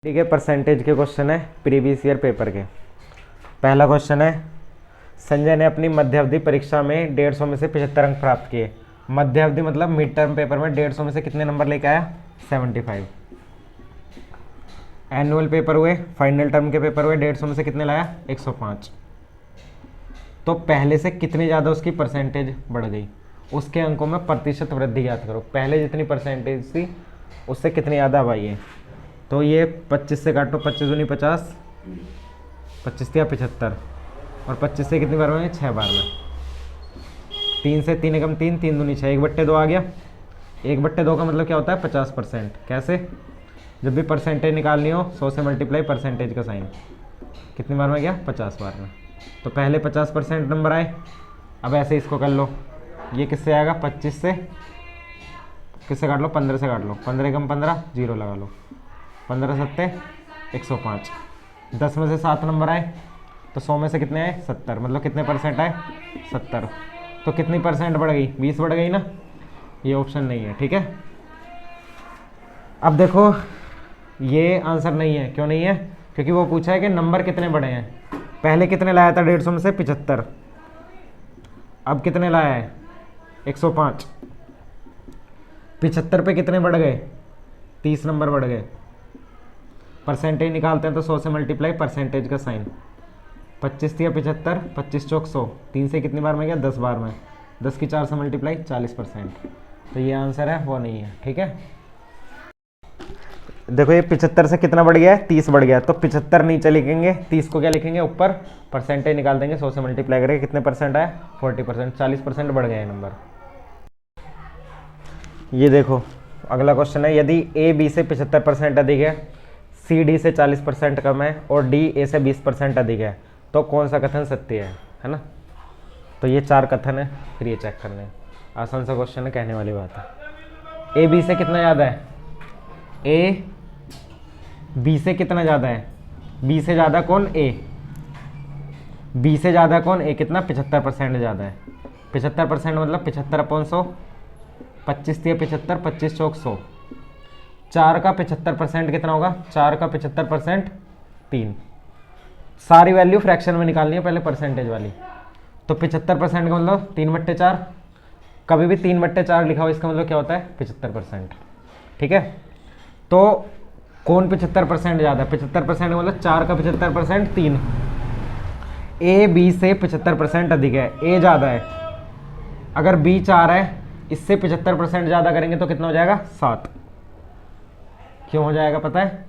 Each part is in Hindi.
ठीक है, परसेंटेज के क्वेश्चन है प्रीवियस ईयर पेपर के। पहला क्वेश्चन है, संजय ने अपनी मध्य अवधि परीक्षा में 150 में से 75 अंक प्राप्त किए। मध्य अवधि मतलब मिड टर्म पेपर में 150 में से कितने नंबर लेके आया? 75। एनुअल पेपर हुए, फाइनल टर्म के पेपर हुए, 150 में से कितने लाया? 105। तो पहले से कितनी ज़्यादा उसकी परसेंटेज बढ़ गई, उसके अंकों में प्रतिशत वृद्धि याद करो। पहले जितनी परसेंटेज थी उससे कितनी ज़्यादा अब आई है। तो ये 25 से काटो, 25 दूनी 50, 25 या 75, और 25 से कितनी बार में? 6 बार में। 3 से 3 एकम 3, 3 दूनी 6, 1/2 आ गया। 1/2 का मतलब क्या होता है? 50%। कैसे? जब भी परसेंटेज निकालनी हो 100 से मल्टीप्लाई परसेंटेज का साइन, कितनी बार में गया? 50 बार में। तो पहले 50% नंबर आए। अब ऐसे इसको कर लो, ये किससे आएगा? 25 से किससे काट लो? 15 से काट लो। 15 एकम 15, 0 लगा लो। 15 सत्ते 105। 10 में से 7 नंबर आए, तो 100 में से कितने आए? 70। मतलब कितने परसेंट आए? 70। तो कितनी परसेंट बढ़ गई? 20 बढ़ गई ना। ये ऑप्शन नहीं है, ठीक है। अब देखो, ये आंसर नहीं है। क्यों नहीं है? क्योंकि वो पूछा है कि नंबर कितने बढ़े हैं। पहले कितने लाया था 150 में से? 75। अब कितने लाया है? 105। 75 पे कितने बढ़ गए? 30 नंबर बढ़ गए। परसेंटेज निकालते हैं तो 100 से मल्टीप्लाई परसेंटेज का साइन। 25 या 75, 25 चौक 100, 3 से कितनी बार में गया? 10 बार में। 10 की 4 से मल्टीप्लाई 40%। तो ये आंसर है, वो नहीं है, ठीक है। देखो ये 75 से कितना बढ़ गया है? 30 बढ़ गया। तो 75 नीचे लिखेंगे, 30 को क्या लिखेंगे? ऊपर। परसेंटेज निकाल देंगे, 100 से मल्टीप्लाई करेंगे, कितने परसेंट आए? 40%। 40% बढ़ गया नंबर। ये देखो अगला क्वेश्चन है, यदि ए बी से 75% अधिक है, सी डी से 40% कम है और डी ए से 20% अधिक है, तो कौन सा कथन सत्य है ना। तो ये 4 कथन है, फिर ये चेक करने हैं। आसान सा क्वेश्चन है, कहने वाली बात है। ए बी से कितना ज़्यादा है? ए बी से कितना ज़्यादा है? बी से ज़्यादा कौन? ए। बी से ज़्यादा कौन? ए। कितना? 75% ज़्यादा है। 75% मतलब 75/100, 25 या 75, 25 चौक 100। 4 का 75% कितना होगा? 4 का 75% 3। सारी वैल्यू फ्रैक्शन में निकालनी है पहले, परसेंटेज वाली। तो 75% का मतलब 3/4। कभी भी 3/4 लिखा हो इसका मतलब क्या होता है? 75%, ठीक है। तो कौन 75% ज़्यादा है? 75% मतलब 4 का 75% 3। ए बी से 75% अधिक है, ए ज़्यादा है। अगर बी 4 है, इससे 75% ज़्यादा करेंगे तो कितना हो जाएगा? 7। क्यों हो जाएगा पता है?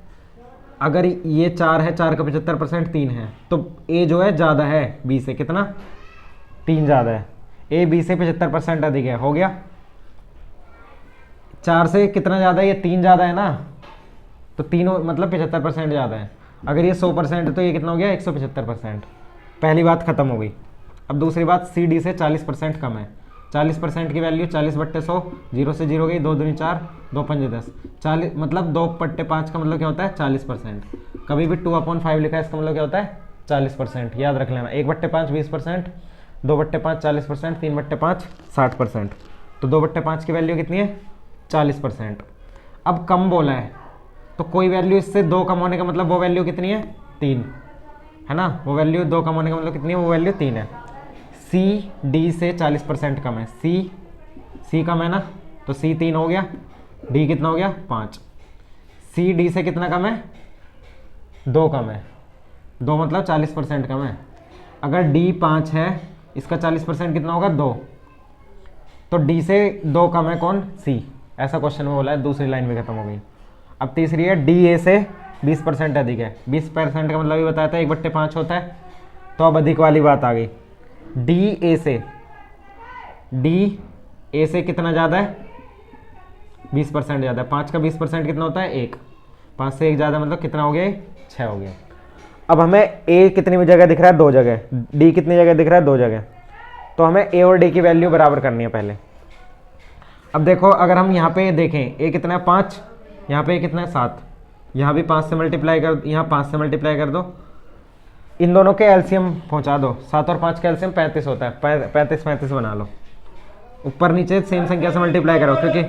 अगर ये 4 है, 4 का 75% 3 है, तो ए जो है ज़्यादा है बी से। कितना? 3 ज़्यादा है। ए बी से 75% अधिक है, हो गया। 4 से कितना ज़्यादा है? ये 3 ज़्यादा है ना, तो 3 मतलब 75% ज़्यादा है। अगर ये 100% है तो ये कितना हो गया? 175%। पहली बात खत्म हो गई। अब दूसरी बात, सी डी से 40% कम है। 40% की वैल्यू 40/100, 0 से 0 गई, 2 दूनी 4, 2 पंजे 10। 40 मतलब 2/5 का मतलब क्या होता है? 40%। कभी भी 2/5 लिखा है, इसका मतलब क्या होता है? 40%। याद रख लेना। 1/5 20%, 2/5 40%, 3/5 60%। तो 2/5 की वैल्यू कितनी है? 40%। अब कम बोला है तो कोई वैल्यू इससे 2 कम होने का मतलब वो वैल्यू कितनी है? 3 है ना। वो वैल्यू 2 कम होने का मतलब कितनी है? वो वैल्यू 3 है। सी डी से 40% कम है। सी कम है ना, तो सी 3 हो गया। डी कितना हो गया? 5। सी डी से कितना कम है? 2 कम है। 2 मतलब 40% कम है। अगर डी 5 है, इसका 40% कितना होगा? 2। तो डी से 2 कम है कौन? सी। ऐसा क्वेश्चन में बोला है, दूसरी लाइन में खत्म हो गई। अब तीसरी है, डी ए से 20% अधिक है। 20% का मतलब भी बताया था 1/5 होता है। तो अब अधिक वाली बात आ गई। डी ए से कितना ज़्यादा है? 20% ज़्यादा है। 5 का 20% कितना होता है? 1। 5 से 1 ज़्यादा मतलब कितना हो गया? 6 हो गया। अब हमें ए कितनी जगह दिख रहा है? 2 जगह। डी कितनी जगह दिख रहा है? 2 जगह। तो हमें ए और डी की वैल्यू बराबर करनी है पहले। अब देखो, अगर हम यहाँ पे देखें, ए कितना है? 5। यहाँ पे कितना है? 7। यहाँ भी 5 से मल्टीप्लाई कर, यहाँ 5 से मल्टीप्लाई कर दो। इन दोनों के एलसीएम पहुँचा दो। 7 और 5 का एलसीएम 35 होता है। 35 बना लो। ऊपर नीचे सेम संख्या से मल्टीप्लाई करो, क्योंकि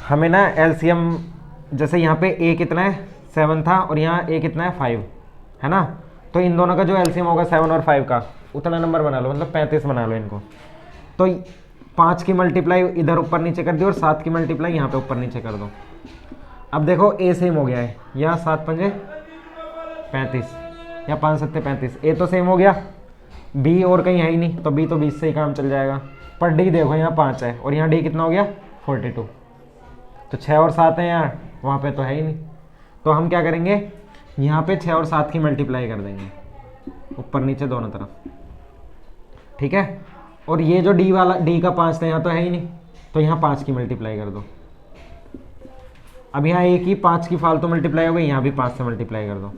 हमें ना एलसीएम, जैसे यहाँ पे ए कितना है 7 था और यहाँ ए कितना है 5 है ना, तो इन दोनों का जो एलसीएम होगा 7 और 5 का उतना नंबर बना लो, मतलब 35 बना लो इनको। तो 5 की मल्टीप्लाई इधर ऊपर नीचे कर दी और 7 की मल्टीप्लाई यहाँ पे ऊपर नीचे कर दो। अब देखो ए सेम हो गया है, यहाँ 7 पंजे 35 या 5 सत्ते 35, ए तो सेम हो गया, बी और कहीं है ही नहीं तो बी तो 20 से ही काम चल जाएगा। पर डी देखो यहाँ 5 है और यहाँ डी कितना हो गया 42, तो 6 और 7 है यहाँ, वहाँ पे तो है ही नहीं। तो हम क्या करेंगे, यहाँ पे 6 और 7 की मल्टीप्लाई कर देंगे ऊपर नीचे दोनों तरफ, ठीक है। और ये जो डी वाला, डी का 5 था यहाँ तो है ही नहीं, तो यहाँ 5 की मल्टीप्लाई कर दो। अब यहाँ ए की 5 की फालतू मल्टीप्लाई हो गई, यहाँ भी 5 से मल्टीप्लाई कर दो।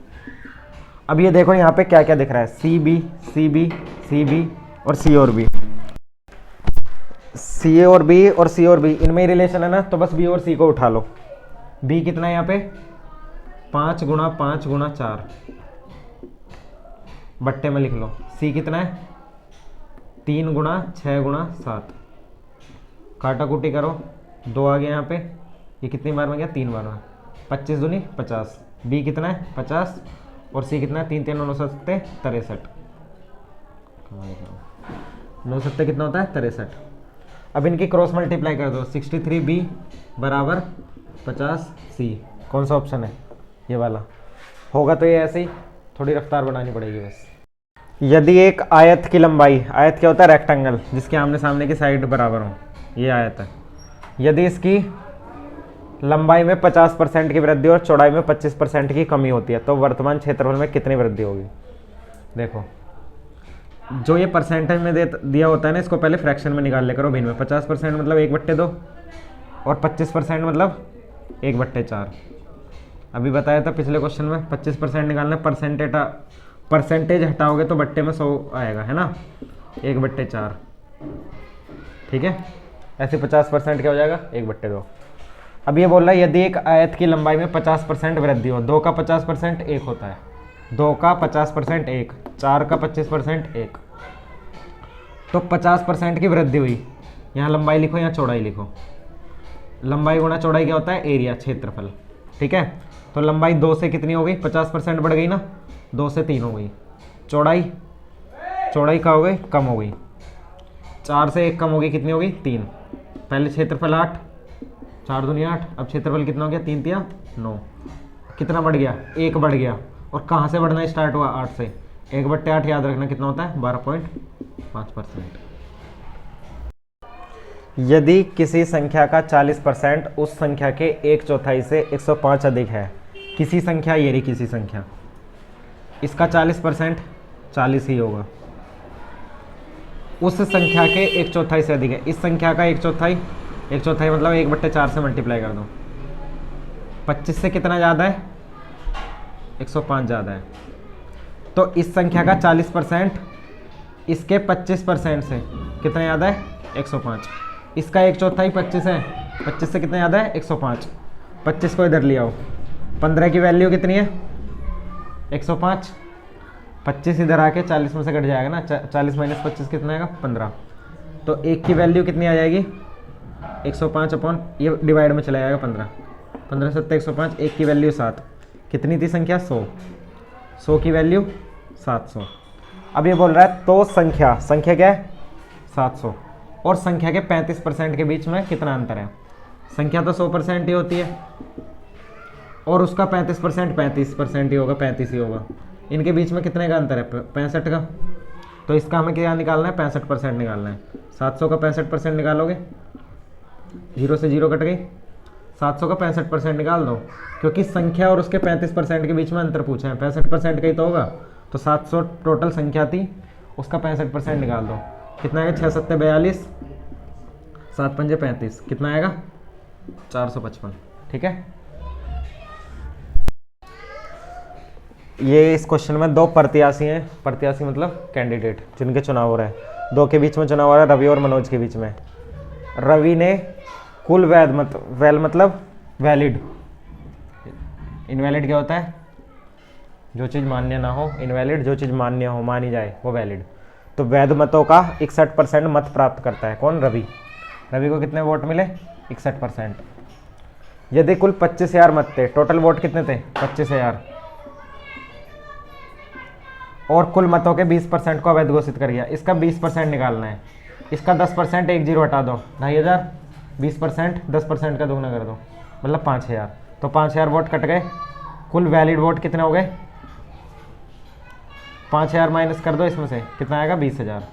अब ये देखो यहाँ पे क्या क्या दिख रहा है, C B C B C B और सी और बी, सी और बी और सी और बी इनमें ही रिलेशन है ना, तो बस बी और सी को उठा लो। बी कितना है यहाँ पे 5 गुणा 5 गुणा 4 बट्टे में लिख लो। सी कितना है 3 गुणा 6 गुणा 7, काटा कुटी करो, 2 आ गया यहाँ पे, ये कितनी बार में गया 3 बार में, 25 दूनी 50। बी कितना है 50 और सी कितना है 3 3 9 सत्ते 63, 9 सत्ते कितना होता है 63। अब इनकी क्रॉस मल्टीप्लाई कर दो, 63 बी बराबर 50 सी। कौन सा ऑप्शन है, ये वाला होगा। तो ये ऐसे ही थोड़ी रफ्तार बनानी पड़ेगी बस। यदि एक आयत की लंबाई, आयत क्या होता है रेक्टेंगल जिसके आमने सामने की साइड बराबर हो, ये आयत है, यदि इसकी लंबाई में 50% की वृद्धि और चौड़ाई में 25% की कमी होती है तो वर्तमान क्षेत्रफल में कितनी वृद्धि होगी। देखो जो ये परसेंटेज में दिया होता है ना, इसको पहले फ्रैक्शन में निकाल ले करो भिन्न में। 50% मतलब 1/2 और 25% मतलब 1/4। अभी बताया था पिछले क्वेश्चन में 25% निकालना, परसेंटेज हटाओगे तो बट्टे में 100 आएगा, है ना, 1/4, ठीक है। ऐसे 50% क्या हो जाएगा 1/2। अब ये बोल रहा है यदि एक आयत की लंबाई में 50% वृद्धि हो, 2 का 50% 1 होता है, 2 का 50% 1, 4 का 25% 1, तो 50% की वृद्धि हुई। यहाँ लंबाई लिखो, यहाँ चौड़ाई लिखो, लंबाई गुणा चौड़ाई क्या होता है एरिया, क्षेत्रफल, ठीक है। तो लंबाई 2 से कितनी हो गई 50% बढ़ गई ना, 2 से 3 हो गई। चौड़ाई क्या हो गई कम हो गई, 4 से 1 कम हो गई, कितनी हो गई 3। पहले क्षेत्रफल 8, 4 दूनी 8, अब क्षेत्रफल कितना हो गया 3 3 9, कितना बढ़ गया 1 बढ़ गया। और कहाँ से बढ़ना स्टार्ट हुआ 8 से, 1/8 याद रखना कितना होता है 12.5%। यदि किसी संख्या का 40% उस संख्या के 1/4 से 105 अधिक है, किसी संख्या, ये रही किसी संख्या, इसका 40% 40 ही होगा, उस संख्या के 1/4 से अधिक है। इस संख्या का 1/4 मतलब 1/4 से मल्टीप्लाई कर दो। 25 से कितना ज़्यादा है 105 ज़्यादा है, तो इस संख्या का 40% इसके 25% से कितना ज़्यादा है 105। इसका 1/4 25 है, 25 से कितना ज़्यादा है 105। 25 को इधर ले आओ, 15 की वैल्यू कितनी है 105, 25 इधर आके 40 में से कट जाएगा ना, 40 - 25 कितना आएगा 15। तो 1 की वैल्यू कितनी आ जाएगी 105 अपॉन, ये डिवाइड में चला जाएगा 15, 15 7 105, 1 की वैल्यू 7, कितनी थी संख्या 100, 100 की वैल्यू 700। अब ये बोल रहा है तो संख्या क्या है 700 और संख्या के 35% के बीच में कितना अंतर है। संख्या तो 100% ही होती है और उसका 35% 35% ही होगा, 35 ही होगा। इनके बीच में कितने का अंतर है 65 का, तो इसका हमें क्या निकालना है 65% निकालना है। 700 का 65% निकालोगे, 0 से 0 कट गई, 700 का 65% निकाल दो, क्योंकि संख्या और उसके 35% के बीच में अंतर पूछा है, 65% का ही तो होगा। तो 700 टोटल संख्या थी, उसका 65% निकाल दो, कितना आएगा 6 7 42, 7 5 35, कितना आएगा 455, ठीक है। ये इस क्वेश्चन में 2 प्रत्याशी हैं, प्रत्याशी मतलब कैंडिडेट जिनके चुनाव हो रहे हैं, 2 के बीच में चुनाव हो रहा है, रवि और मनोज के बीच में। रवि ने कुल वैध मतलब वैलिड, इनवैलिड क्या होता है जो चीज़ मान्य ना हो, इनवैलिड जो चीज़ मान्य हो मानी जाए वो वैलिड। तो वैध मतों का 61% मत प्राप्त करता है कौन रवि। रवि को कितने वोट मिले 61%। यदि कुल 25,000 मत थे, टोटल वोट कितने थे 25,000, और कुल मतों के 20% को अवैध घोषित कर दिया, इसका 20% निकालना है। इसका 10%, एक जीरो हटा दो, 2,500, 20% 10% का दोगुना कर दो, मतलब 5,000। तो 5,000 वोट कट गए, कुल वैलिड वोट कितने हो गए, 5,000 माइनस कर दो इसमें से, कितना आएगा 20,000।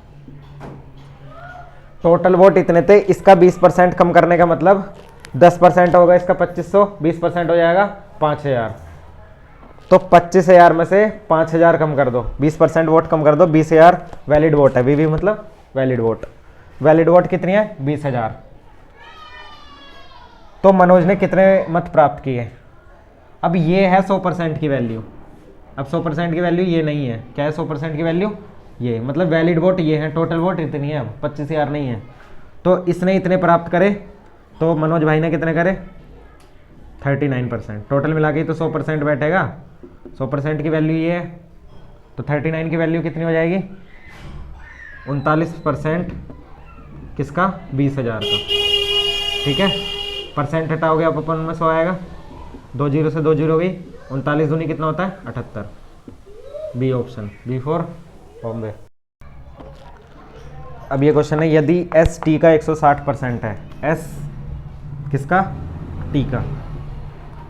टोटल वोट इतने थे, इसका 20% कम करने का मतलब 10% होगा, इसका 2,500, 20% हो जाएगा 5,000। तो 25,000 में से 5,000 कम कर दो, 20% वोट कम कर दो, 20,000 वैलिड वोट है। वीवी मतलब वैलिड वोट। वैलिड वोट कितनी है 20,000। तो मनोज ने कितने मत प्राप्त किए। अब ये है 100% की वैल्यू। अब 100% की वैल्यू ये नहीं है, क्या है 100% की वैल्यू, ये मतलब वैलिड वोट ये है, टोटल वोट इतनी है, अब 25,000 नहीं है। तो इसने इतने प्राप्त करे, तो मनोज भाई ने कितने करे 39%। टोटल मिला के तो 100% बैठेगा, 100% की वैल्यू ये है, तो 39 की वैल्यू कितनी हो जाएगी 39% किसका 20,000 का। ठीक है, परसेंट हटाओगे आप अपन में 100 आएगा, 2 जीरो से 2 जीरो गई, 39 दूनी कितना होता है 78। B option, B for Bombay. अब ये क्वेश्चन है, यदि एस टी का 160% है, एस किसका टी का,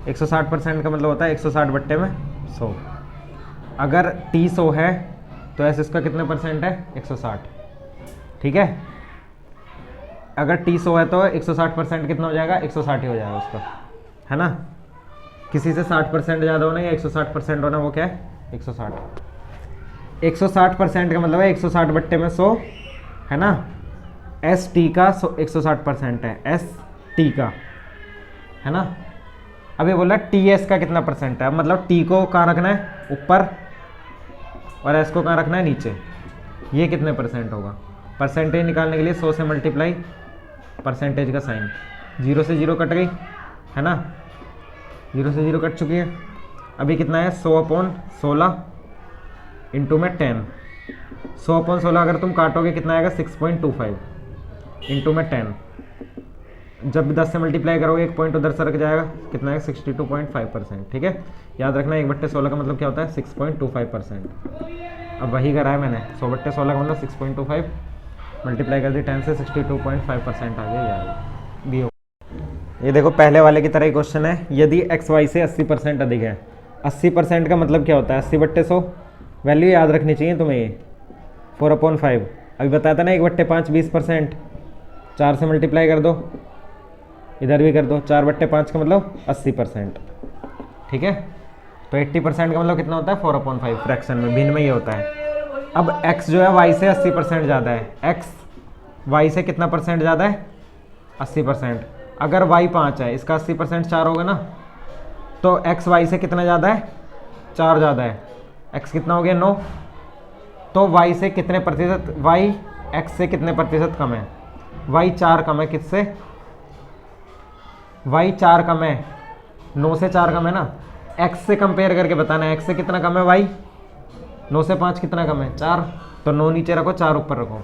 160% का मतलब होता है 160 बट्टे में 100। अगर टी 100 है तो एस इसका कितने परसेंट है 160। ठीक है, अगर टी 100 है तो 160% कितना हो जाएगा 160 ही हो जाएगा उसका, है ना। किसी से 60% ज़्यादा होना या 160% होना, वो क्या है 160। 160% का मतलब है 160 बट्टे में 100, है ना। एस टी का 160% है, एस टी का, है ना। अब ये बोला टी एस का कितना परसेंट है, मतलब टी को कहाँ रखना है ऊपर और एस को कहाँ रखना है नीचे, ये कितने परसेंट होगा। परसेंटेज निकालने के लिए 100 से मल्टीप्लाई परसेंटेज का साइन, 0 से 0 कट गई, है ना, 0 से 0 कट चुकी है। अभी कितना है 100/16 इंटू में 10, 100/16 अगर तुम काटोगे कितना आएगा 6.25 इंटू में 10। जब 10 से मल्टीप्लाई करोगे एक पॉइंट उधर सरक जाएगा, कितना है 62.5%। ठीक है, याद रखना 1/16 का मतलब क्या होता है 6.25%। अब वही करा है मैंने, 100/16 का मतलब 6.25 मल्टीप्लाई कर दी 10 से, 62.5% आ गया यार। बी। ये देखो पहले वाले की तरह ही क्वेश्चन है, यदि एक्स वाई से 80% अधिक है। 80% का मतलब क्या होता है 80/100, वैल्यू याद रखनी चाहिए तुम्हें ये 4/5। अभी बताया था ना 1/5 20%, 4 से मल्टीप्लाई कर दो, इधर भी कर दो, 4/5 का मतलब 80%। ठीक है, तो 80% का मतलब कितना होता है 4/5, फ्रैक्शन में भिन्न में ये होता है। अब x जो है y से 80% ज़्यादा है, x y से कितना परसेंट ज़्यादा है 80%। अगर y 5 है, इसका 80% 4 होगा ना, तो x y से कितना ज़्यादा है 4 ज़्यादा है, x कितना हो गया 9। तो y से कितने प्रतिशत, y x से कितने प्रतिशत कम है, y 4 कम है किससे, y 4 कम है 9 से 4 कम है ना। x से कंपेयर करके बताना है x से कितना कम है y, 9 से 5 कितना कम है 4, तो 9 नीचे रखो 4 ऊपर रखो।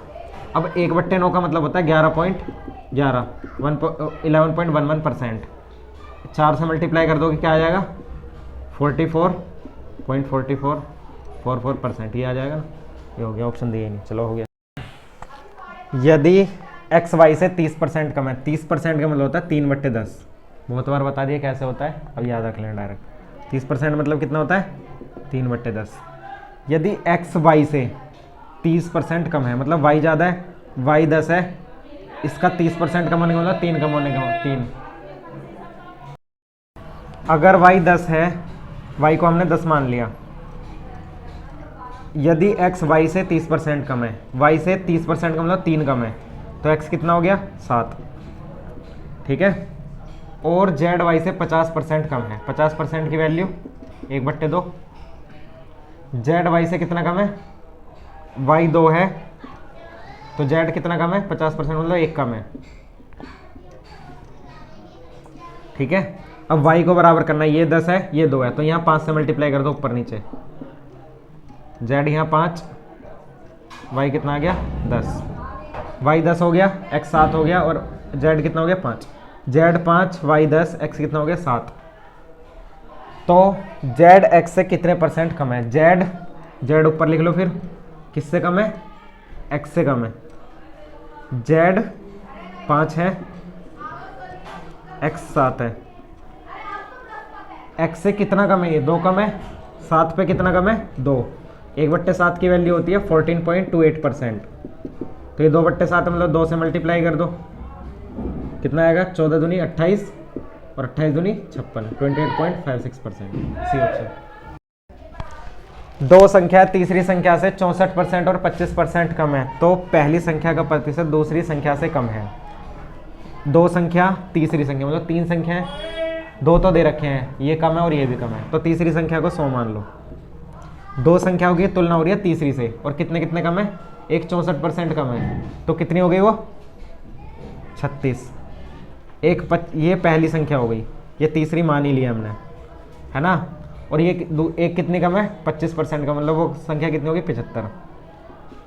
अब 1/9 का मतलब होता है 11.11 11.11%। 4 से मल्टीप्लाई कर दोगे क्या आ जाएगा 44.4444% ये आ जाएगा ना। ये हो गया, ऑप्शन दिए नहीं, चलो हो गया। यदि एक्स वाई से 30% कम है, 30% का मतलब होता है 3/10। बहुत बार बता दिया कैसे होता है, अब याद रख लेना डायरेक्ट। 30% मतलब कितना होता है 3/10। यदि एक्स वाई से 30% कम है, मतलब वाई ज़्यादा है, वाई 10 है, इसका 30% कम होने का मतलब 3 कम होने का 3। अगर वाई 10 है, वाई को हमने 10 मान लिया, यदि एक्स वाई से 30% कम है, वाई से 30% का मतलब 3 कम है, तो एक्स कितना हो गया 7। ठीक है, और जेड वाई से 50% कम है, 50% की वैल्यू 1/2। जेड वाई से कितना कम है, वाई 2 है, तो जेड कितना कम है 50% मतलब 1 कम है। ठीक है, अब वाई को बराबर करना है, ये 10 है ये 2 है, तो यहाँ 5 से मल्टीप्लाई कर दो ऊपर नीचे, जेड यहाँ 5, वाई कितना आ गया 10, वाई 10 हो गया, एक्स 7 हो गया, और जेड कितना हो गया 5। Z5 Y10 X कितना हो गया 7। तो Z X से कितने परसेंट कम है? Z ऊपर लिख लो, फिर किससे कम है? X से कम है। Z5 है, X 7 है। X से कितना कम है? ये 2 कम है। 7 पे कितना कम है? 2। 1/7 की वैल्यू होती है 14.28%। तो ये 2/7 मतलब 2 से मल्टीप्लाई कर दो, कितना आएगा? 14 दूनी 28 और 28 दूनी 56, 28.56%। C option. दो संख्या तीसरी संख्या से 64% और 25% कम है, तो पहली संख्या का प्रतिशत दूसरी संख्या से कम है। दो संख्या तीसरी संख्या मतलब 3 संख्या है, 2 तो दे रखे हैं, ये कम है और ये भी कम है, तो तीसरी संख्या को 100 मान लो। दो संख्याओं की तुलना हो रही है तीसरी से, और कितने कितने कम है? एक 64% कम है, तो कितनी हो गई वो? 36। ये पहली संख्या हो गई, ये तीसरी मान ही लिया हमने, है ना। और ये एक कितनी कम है? 25% का, मतलब वो संख्या कितनी होगी? 75।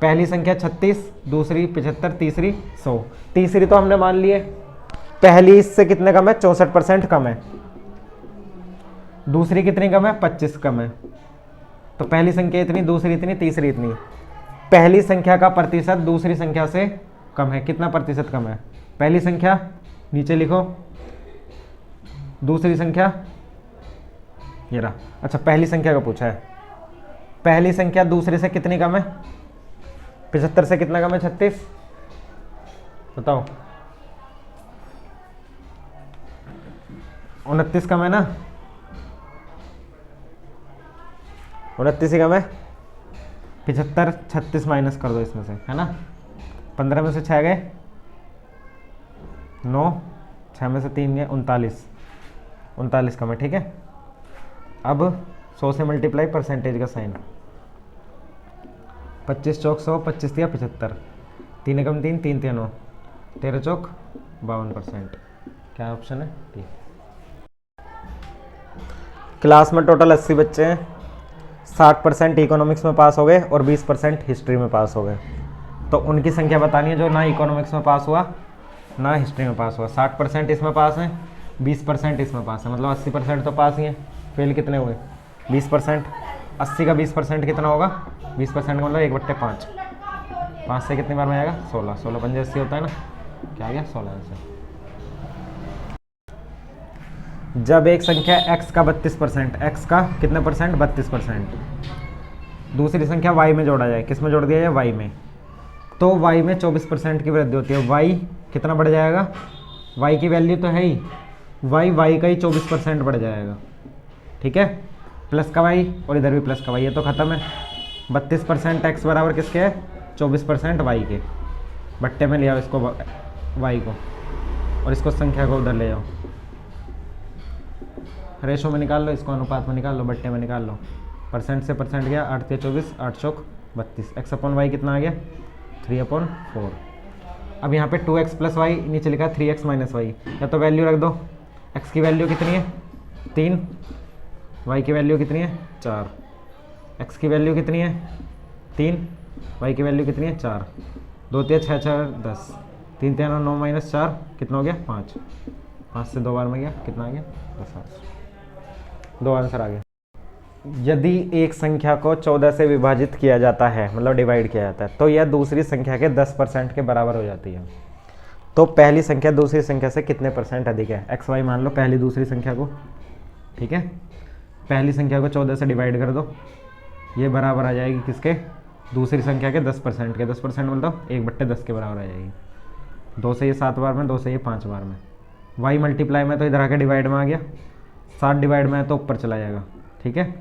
पहली संख्या 36, दूसरी 75, तीसरी 100। तीसरी तो हमने मान लिए, पहली इससे कितने कम है? 64% कम है। दूसरी कितनी कम है? 25 कम है। तो पहली संख्या इतनी, दूसरी इतनी, तीसरी इतनी। पहली संख्या का प्रतिशत दूसरी संख्या से कम है। कितना प्रतिशत कम है? पहली संख्या नीचे लिखो, दूसरी संख्या ये रहा। अच्छा, पहली संख्या का पूछा है। पहली संख्या दूसरी से कितनी कम है? 75 से कितना कम है? 36। बताओ, 29 कम है ना? 29 ही कम है। 75, 36 माइनस कर दो इसमें से, है ना। 15 में से 6 गए 9, 6 में से 3 गए 39, 39 कम है, ठीक है। अब 100 से मल्टीप्लाई, परसेंटेज का साइन, 25 चौक 100, 25 दिया 75, 3 एकम 3, 3 3 9, 13 चौक 52%। क्या ऑप्शन है? ठीक। क्लास में टोटल 80 बच्चे हैं, 60% इकोनॉमिक्स में पास हो गए और 20% हिस्ट्री में पास हो गए। तो उनकी संख्या बतानी है जो ना इकोनॉमिक्स में पास हुआ ना हिस्ट्री में पास हुआ। 60% इसमें पास है, 20% इसमें पास है, मतलब 80% तो पास ही है। फेल कितने हुए? 20%। 80 का 20% कितना होगा? 20% का मतलब 1/5। 5 से कितनी बार में आएगा? 16। 16 पंजे 80 होता है ना। क्या आ गया? 16 आंसर। जब एक संख्या x का 32%, x का कितने परसेंट? 32%, दूसरी संख्या y में जोड़ा जाए, किस में जोड़ दिया जाए? y में, तो y में 24% की वृद्धि होती है। y कितना बढ़ जाएगा? y की वैल्यू तो है ही, y का ही 24% बढ़ जाएगा, ठीक है। प्लस का y और इधर भी प्लस का y, ये तो खत्म है। 32% x बराबर किसके है? 24% y के। बट्टे में ले आओ इसको y को, और इसको संख्या को उधर ले जाओ, रेशो में निकाल लो, इसको अनुपात में निकाल लो, बट्टे में निकाल लो। परसेंट से परसेंट गया, 8 × 24, 8 चौक 32। x/y कितना आ गया? 3/4। अब यहाँ पे 2x + y नीचे लिखा 3x - y, या तो वैल्यू रख दो। x की वैल्यू कितनी है? 3, y की वैल्यू कितनी है? 4। x की वैल्यू कितनी है? 3, y की वैल्यू कितनी है? 4। 2 × 6 = 10, 3 × 9 - 4 कितना हो गया? 5। 5 से 2 बार में गया, कितना आ गया? 10। 2 आंसर आ गए। यदि एक संख्या को 14 से विभाजित किया जाता है, मतलब डिवाइड किया जाता है, तो यह दूसरी संख्या के 10% के बराबर हो जाती है। तो पहली संख्या दूसरी संख्या से कितने परसेंट अधिक है? एक्स वाई मान लो पहली दूसरी संख्या को, ठीक है। पहली संख्या को 14 से डिवाइड कर दो, ये बराबर आ जाएगी किसके? दूसरी संख्या के 10% के। 10% मतलब 1/10 के बराबर आ जाएगी। 2 से ये 7 बार में, 2 से ये 5 बार में। वाई मल्टीप्लाई में तो इधर आके डिवाइड में आ गया, 7 डिवाइड में है तो ऊपर चला जाएगा, ठीक है।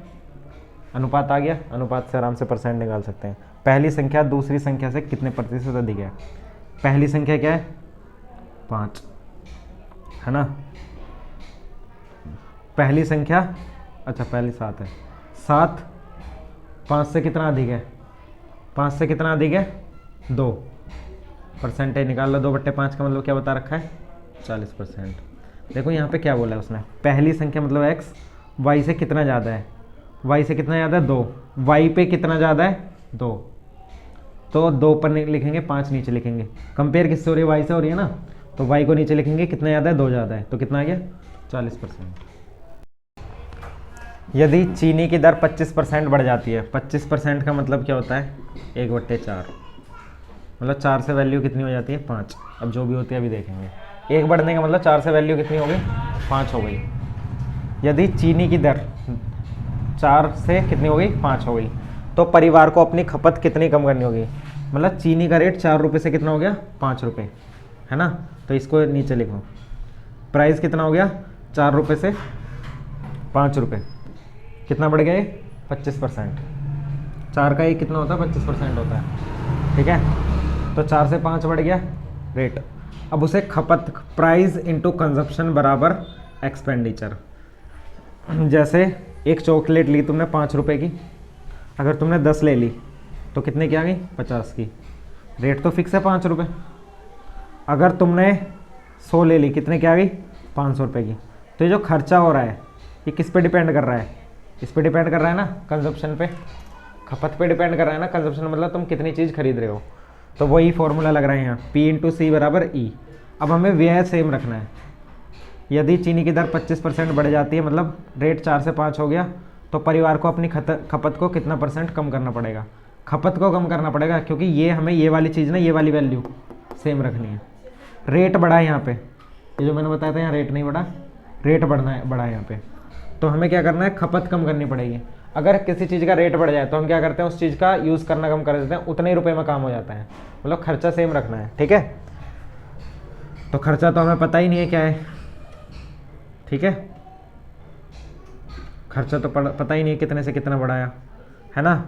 अनुपात आ गया, अनुपात से आराम से परसेंट निकाल सकते हैं। पहली संख्या दूसरी संख्या से कितने प्रतिशत अधिक है? पहली संख्या क्या है? 5, है ना। पहली संख्या, अच्छा पहली 7 है, 7 5 से कितना अधिक है? 5 से कितना अधिक है? 2। परसेंटेज निकाल लो, 2/5 का मतलब क्या बता रखा है? 40%। देखो यहाँ पे क्या बोला है उसने, पहली संख्या मतलब x y से कितना ज़्यादा है? y से कितना ज़्यादा है? 2। y पे कितना ज़्यादा है? 2। तो 2 पर लिखेंगे, 5 नीचे लिखेंगे। कंपेयर किससे हो रही है? y से हो रही है ना, तो y को नीचे लिखेंगे, कितना ज़्यादा है, 2 ज़्यादा है, तो कितना आ गया 40%। यदि चीनी की दर 25% बढ़ जाती है, 25% का मतलब क्या होता है, 1/4, मतलब 4 से वैल्यू कितनी हो जाती है 5। अब जो भी होती है अभी देखेंगे। 1 बढ़ने का मतलब 4 से वैल्यू कितनी हो गई 5 हो गई। यदि चीनी की दर 4 से कितनी हो गई 5 हो गई, तो परिवार को अपनी खपत कितनी कम करनी होगी, मतलब चीनी का रेट 4 रुपये से कितना हो गया 5 रुपये, है ना। तो इसको नीचे लिखो, प्राइस कितना हो गया 4 रुपये से 5 रुपये, कितना बढ़ गया ये 25%। 4 का ये कितना होता है 25% होता है, ठीक है। तो 4 से 5 बढ़ गया रेट। अब उसे खपत, प्राइस इंटू कंजप्शन बराबर एक्सपेंडिचर। जैसे एक चॉकलेट ली तुमने 5 रुपये की, अगर तुमने 10 ले ली तो कितने की आ गई 50 की, रेट तो फिक्स है 5 रुपये। अगर तुमने 100 ले ली, कितने की आ गई 500 रुपये की। तो ये जो खर्चा हो रहा है ये किस पे डिपेंड कर रहा है, इस पे डिपेंड कर रहा है ना, कंजप्शन पे, खपत पे डिपेंड कर रहा है ना। कंजप्शन मतलब तुम कितनी चीज़ खरीद रहे हो, तो वही फॉर्मूला लग रहा है यहाँ, P इंटू सी बराबर E। अब हमें व्यय सेम रखना है। यदि चीनी की दर 25% बढ़ जाती है, मतलब रेट 4 से 5 हो गया, तो परिवार को अपनी खपत को कितना % कम करना पड़ेगा, खपत को कम करना पड़ेगा, क्योंकि ये हमें ये वाली चीज़ ना, ये वाली वैल्यू सेम रखनी है। रेट बढ़ा है यहाँ पे, ये जो मैंने बताया था यहाँ रेट नहीं बढ़ा, रेट बढ़ा है यहाँ पे। तो हमें क्या करना है, खपत कम करनी पड़ेगी। अगर किसी चीज़ का रेट बढ़ जाए तो हम क्या करते हैं, उस चीज़ का यूज़ करना कम कर देते हैं, उतने ही रुपए में काम हो जाता है, मतलब खर्चा सेम रखना है, ठीक है। तो खर्चा तो हमें पता ही नहीं है क्या है, ठीक है, खर्चा तो पता ही नहीं है कितने से कितना बढ़ाया, है ना।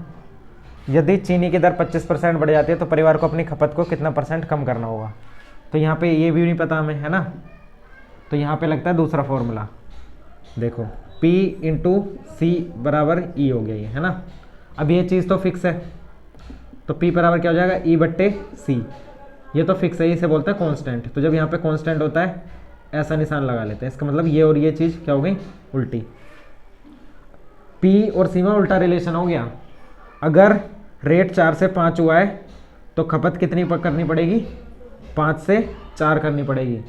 यदि चीनी की दर 25% बढ़ जाती है, तो परिवार को अपनी खपत को कितना % कम करना होगा। तो यहाँ पे ये भी नहीं पता हमें, है ना। तो यहाँ पे लगता है दूसरा फॉर्मूला, देखो P इंटू सी बराबर E हो गया ये, है ना। अब ये चीज़ तो फिक्स है, तो P बराबर क्या हो जाएगा E/C, ये तो फिक्स है, इसे बोलते हैं कांस्टेंट। तो जब यहाँ पे कांस्टेंट होता है ऐसा निशान लगा लेते हैं, इसका मतलब ये और ये चीज़ क्या हो गई उल्टी। P और C में उल्टा रिलेशन हो गया। अगर रेट 4 से 5 हुआ है तो खपत कितनी करनी पड़ेगी, 5 से 4 करनी पड़ेगी।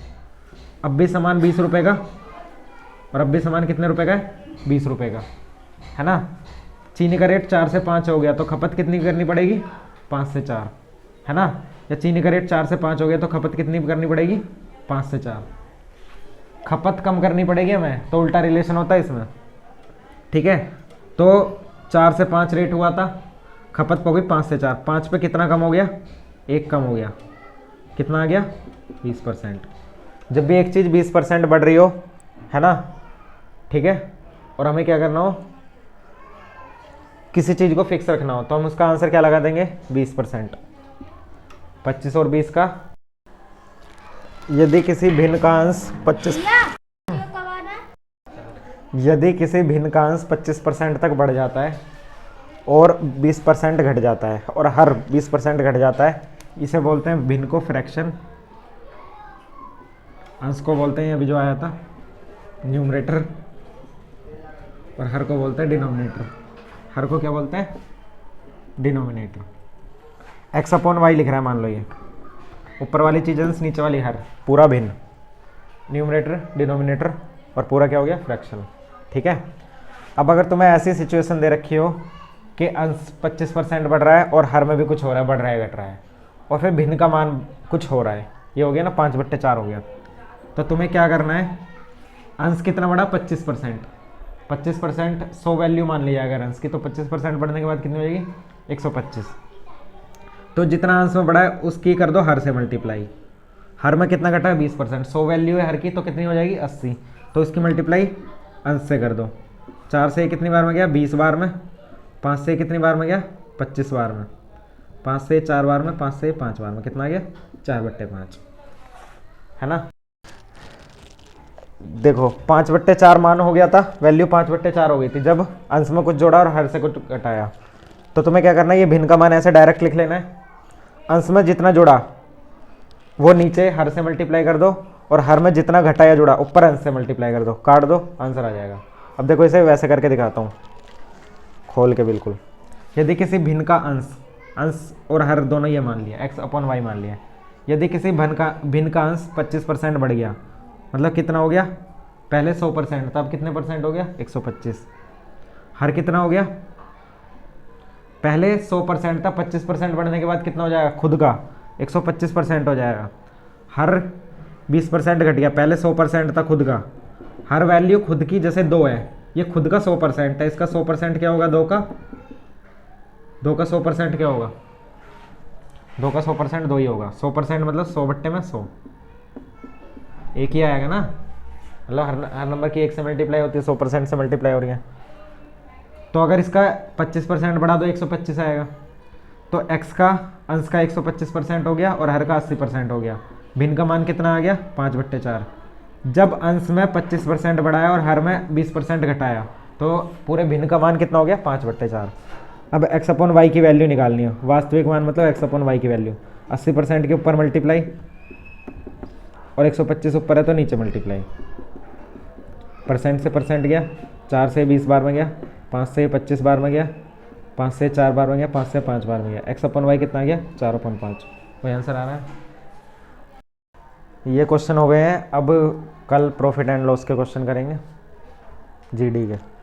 अब भी सामान 20 रुपये का, और अब भी सामान कितने रुपए का है 20 रुपये का, है ना। चीनी का रेट 4 से 5 हो गया तो खपत कितनी करनी पड़ेगी 5 से 4, है ना। या चीनी का रेट 4 से 5 हो गया तो खपत कितनी करनी पड़ेगी 5 से 4, खपत कम करनी पड़ेगी हमें, तो उल्टा रिलेशन होता है इसमें, ठीक है। तो 4 से 5 रेट हुआ था, खपत हो गई 5 से 4, 5 पे कितना कम हो गया 1 कम हो गया, कितना आ गया 20%। जब भी एक चीज़ 20% बढ़ रही हो, है ना, ठीक है, और हमें क्या करना हो, किसी चीज़ को फिक्स रखना हो, तो हम उसका आंसर क्या लगा देंगे 20%। 25 और 20 का, यदि किसी भिन्न का अंश 25% तक बढ़ जाता है और 20% घट जाता है, और हर 20% घट जाता है, इसे बोलते हैं भिन्न को फ्रैक्शन, अंश को बोलते हैं अभी जो आया था न्यूमरेटर, और हर को बोलते हैं डिनोमिनेटर। हर को क्या बोलते हैं डिनोमिनेटर। x/y लिख रहा है, मान लो ये ऊपर वाली चीज़ अंश, नीचे वाली हर, पूरा भिन्न, न्यूमरेटर डिनोमिनेटर, और पूरा क्या हो गया फ्रैक्शन, ठीक है। अब अगर तुम्हें ऐसी सिचुएशन दे रखी हो कि अंश 25% बढ़ रहा है और हर में भी कुछ हो रहा है, बढ़ रहा है घट रहा है, और फिर भिन्न का मान कुछ हो रहा है, ये हो गया ना 5/4 हो गया, तो तुम्हें क्या करना है, अंश कितना बढ़ा 25%, 25% 100 वैल्यू मान लिया अगर अंश की, तो 25% बढ़ने के बाद कितनी हो जाएगी 125। तो जितना अंश में बढ़ा है उसकी कर दो हर से मल्टीप्लाई, हर में कितना घटा है 20%, 100 वैल्यू है हर की, तो कितनी हो जाएगी 80, तो इसकी मल्टीप्लाई अंश से कर दो। 4 से कितनी बार में गया 20 बार में, 5 से कितनी बार में गया 25 बार में, 5 से 4 बार में, 5 से 5 बार में, कितना आ गया 4/5, है ना। देखो 5/4 मान हो गया था, वैल्यू 5/4 हो गई थी जब अंश में कुछ जोड़ा और हर से कुछ घटाया। तो तुम्हें क्या करना है, ये भिन्न का मान ऐसे डायरेक्ट लिख लेना है, अंश में जितना जोड़ा वो नीचे हर से मल्टीप्लाई कर दो, और हर में जितना घटाया जोड़ा ऊपर अंश से मल्टीप्लाई कर दो, काट दो, आंसर आ जाएगा। अब देखो इसे वैसे करके दिखाता हूँ खोल के बिल्कुल। यदि किसी भिन्न का अंश और हर दोनों ये मान लिया, x/y मान लिया, यदि किसी भिन्न का अंश 25% बढ़ गया, मतलब कितना हो गया, पहले 100% था, अब कितने परसेंट हो गया, 125। हर कितना हो गया, पहले 100% था, 25% बढ़ने के बाद कितना हो जाएगा, खुद का 125% हो जाएगा। हर 20% घट गया, पहले 100% था खुद का, हर वैल्यू खुद की जैसे 2 है, ये खुद का 100% है, इसका 100% क्या होगा, 2 का 100% क्या होगा, 2 का 100% 2 ही होगा। 100% मतलब 100/100 एक ही आएगा ना, मतलब हर नंबर की 1 से मल्टीप्लाई होती है, 100% से मल्टीप्लाई हो रही है। तो अगर इसका 25% बढ़ा दो 125 आएगा। तो x का अंश का 125% हो गया और हर का 80% हो गया। भिन्न का मान कितना आ गया, 5/4। जब अंश में 25% बढ़ाया और हर में 20% घटाया तो पूरे भिन्न का मान कितना हो गया, 5/4। अब x/y की वैल्यू निकालनी है, वास्तविक मान मतलब x/y की वैल्यू। 80% के ऊपर मल्टीप्लाई और 125 ऊपर है तो नीचे मल्टीप्लाई। परसेंट से परसेंट गया, 4 से 20 बार में गया, 5 से 25 बार में गया, 5 से 4 बार में गया, 5 से 5 बार में गया। x/y कितना गया, 4/5। वही आंसर आ रहा है। ये क्वेश्चन हो गए हैं। अब कल प्रॉफिट एंड लॉस के क्वेश्चन करेंगे, जीडी के।